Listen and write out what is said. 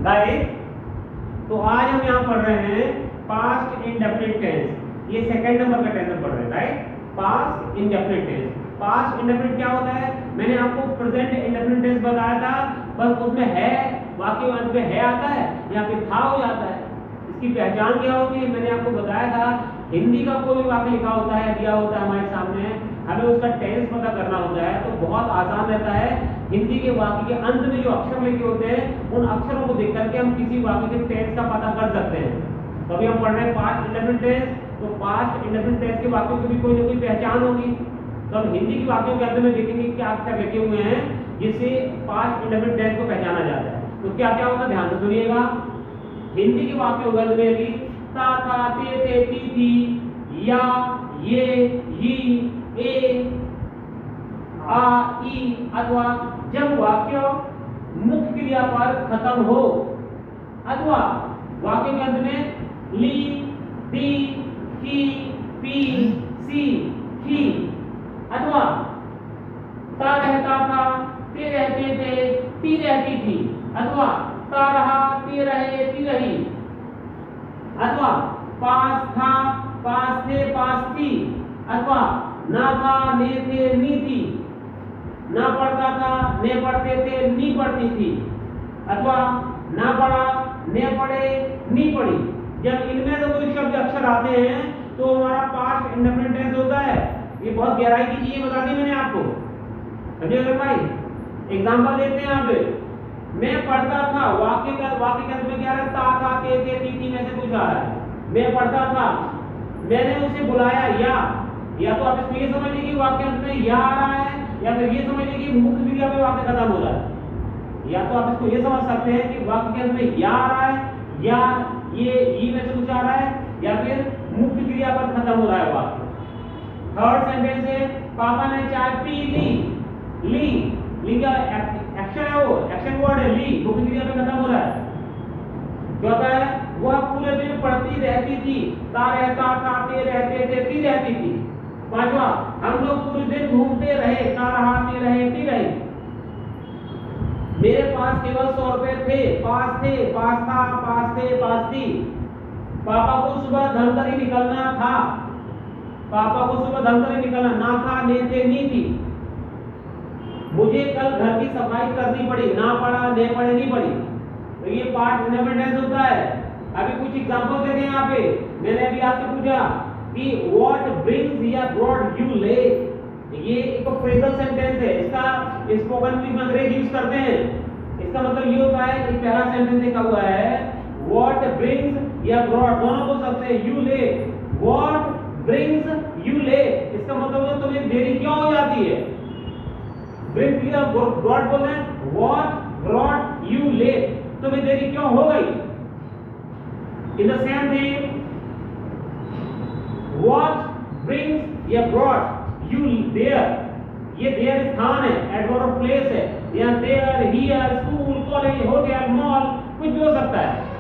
Guys, तो आज हम यहाँ पढ़ रहे हैं पास्ट इंडेफिनिट टेंस। ये सेकंड नंबर का टेंस पढ़ रहे हैं, right. Past indefinite tense. Past indefinite क्या होता है? मैंने आपको प्रेजेंट इंडेफिनिट टेंस बताया था, बस उसमें है, वाक्य में अंत में है आता है या फिर था हो जाता है। इसकी पहचान क्या होती है? मैंने आपको बताया था, हिंदी का कोई भी वाक्य लिखा होता है, दिया होता है हमारे सामने, हमें उसका टेंस पता करना होता है, तो बहुत आसान रहता है। हिंदी के वाक्य के अंत में जो अक्षर लिखे होते हैं, उन अक्षरों को देख करके हम किसी वाक्य के टेंस का पता कर सकते हैं। तो अभी हम पढ़ रहे हैं पास्ट इंडेफिनिट टेंस, तो पास्ट इंडेफिनिट टेंस के वाक्यों की भी कोई ना कोई पहचान होगी। तो हम हिंदी के वाक्यों के अंत में देखेंगे क्या अक्षर लिखे हुए हैं जिससे पास्ट इंडेफिनिट टेंस को पहचाना जाता है। तो क्या क्या होगा, ध्यान से सुनिएगा। हिंदी के वाक्यों के अंत में यदि ता, था, ते, ती, थी, या, ये, ही, ए, आ, ई अथवा जब वाक्य मुख्य क्रिया पर खत्म हो, अथवा वाक्य के अंत में ली, दी, की, पी, सी, थी, अथवा ता रहता था, ते रहते थे, ती रहती थी, अथवा ता रहा, ते रहे, ती रही, अथवा पास था, पास थे, पास थी, अथवा ना था, ने थे, नी थी, ना पढ़ता था, ने पढ़ते थे, नी पढ़ती थी, अथवा ना पढ़ा, ने पढ़े, नी पढ़ी। जब इनमें से कोई शब्द अक्षर आते हैं तो हमारा पास्ट इंडेफिनिट टेंस होता है। ये बहुत गहराई की चीजें बता दी मैंने आपको, समझिए भाई। एग्जांपल देते हैं यहाँ पे, मैं पढ़ता था, वाक्य के अंत में क्या रहता था, ते, थी में से कुछ आ रहा है। मैं पढ़ता था, मैंने उसे बुलाया, या तो आप इसको ये समझ लीजिए कि वाक्य अंत में या आ रहा है, या फिर ये समझ लीजिए कि मुख्य क्रिया पे वाक्य खत्म हो रहा है। या तो आप इसको ये समझ सकते हैं कि वाक्य के अंत में या आ रहा है, या ये ई में से कुछ आ रहा है, या फिर मुख्य क्रिया पर खत्म हो रहा है वाक्य। थर्ड सेंटेंस है, पापा ने चाय पी ली। ली का एक्शन है, वो एक्शन वर्ड है, ली मुख्य क्रिया पे खत्म हो रहा है। क्या होता है? वह पूरे दिन पढ़ती रहती थी, ता रहता था, ते रहते थे, ती रहती थी। पांचवा, हम लोग पूरे दिन घूमते रहे, ता रहा, ते रहे, ती रही। मेरे पास केवल 100 रुपए थे, पास थे, पास था, पास थे, पास थी। पापा को सुबह धमतरी निकलना था, पापा को सुबह धमतरी निकलना, ना था, ने थे, नी थी। मुझे कल घर की सफाई करनी पड़ी, ना पड़ा, ने पड़े, नी पड़ी। तो ये पास्ट इंडेफिनिट टेंस होता है। अभी कुछ एग्जांपल देते हैं यहाँ पे। मैंने अभी आपसे पूछा कि व्हाट ब्रिंग्स या ब्रॉट यू लेट, ये एक फ्रेजल सेंटेंस है। इसका स्पोकन इंग्लिश में अंग्रेजी यूज करते हैं। इसका मतलब ये होता है कि पहला सेंटेंस लिखा हुआ है व्हाट ब्रिंग्स या ब्रॉट, दोनों बोल सकते हैं, you let, what brings you let. इसका मतलब है तुम्हें देरी क्यों हो जाती है। ब्रिंग्स या ब्रॉट बोल रहे हैं, व्हाट ब्रॉट यू लेट, तुम्हें देरी क्यों हो गई। In the same thing, what brings या ब्रॉट यू देयर, ये देयर स्थान है, एडवर्ब ऑफ प्लेस है। यहाँ there, here, school, college, hotel, mall, कुछ भी हो सकता है।